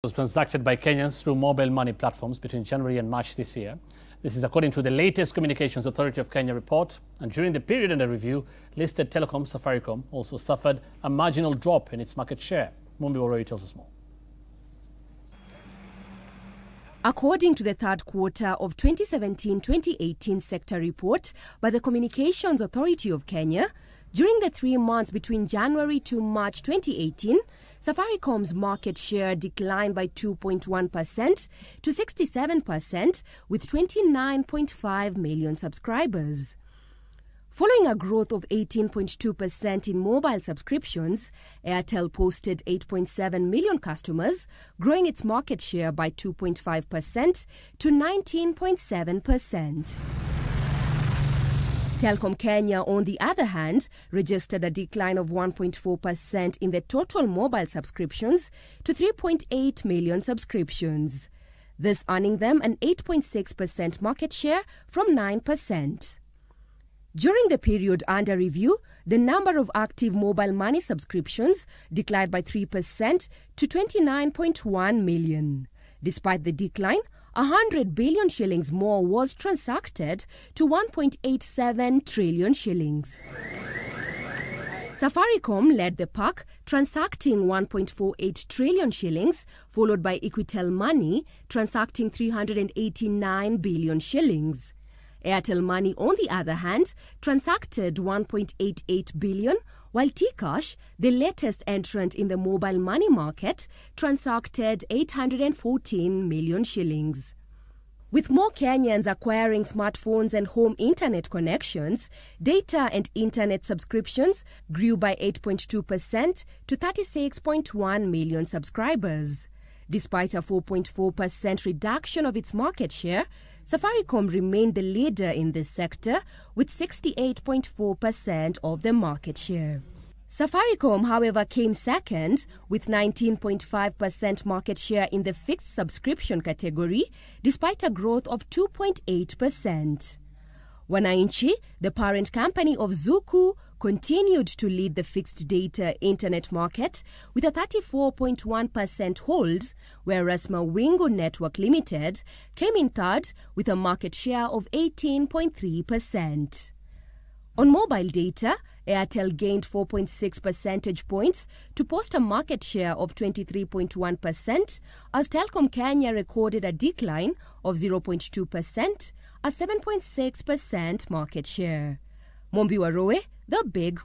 Was transacted by Kenyans through mobile money platforms between January and March this year. This is according to the latest Communications Authority of Kenya report. And during the period under review, listed telecom Safaricom also suffered a marginal drop in its market share. Mumbi Waroi tells us more. According to the third quarter of 2017-2018 sector report by the Communications Authority of Kenya, during the 3 months between January to March 2018, Safaricom's market share declined by 2.1% to 67% with 29.5 million subscribers. Following a growth of 18.2% in mobile subscriptions, Airtel posted 8.7 million customers, growing its market share by 2.5% to 19.7%. Telkom Kenya, on the other hand, registered a decline of 1.4% in the total mobile subscriptions to 3.8 million subscriptions, this earning them an 8.6% market share from 9%. During the period under review, the number of active mobile money subscriptions declined by 3% to 29.1 million. Despite the decline, 100 billion shillings more was transacted to 1.87 trillion shillings. Safaricom led the pack, transacting 1.48 trillion shillings, followed by Equitel Money, transacting 389 billion shillings. Airtel Money, on the other hand, transacted 1.88 billion, while Tcash, the latest entrant in the mobile money market, transacted 814 million shillings. With more Kenyans acquiring smartphones and home internet connections, data and internet subscriptions grew by 8.2% to 36.1 million subscribers. Despite a 4.4% reduction of its market share, Safaricom remained the leader in this sector with 68.4% of the market share. Safaricom, however, came second with 19.5% market share in the fixed subscription category, despite a growth of 2.8%. Wananchi, the parent company of Zuku, continued to lead the fixed data internet market with a 34.1% hold, whereas Mawingu Network Limited came in third with a market share of 18.3%. On mobile data, Airtel gained 4.6 percentage points to post a market share of 23.1%, as Telkom Kenya recorded a decline of 0.2%, a 7.6% market share. Mumbi Waroi, the Big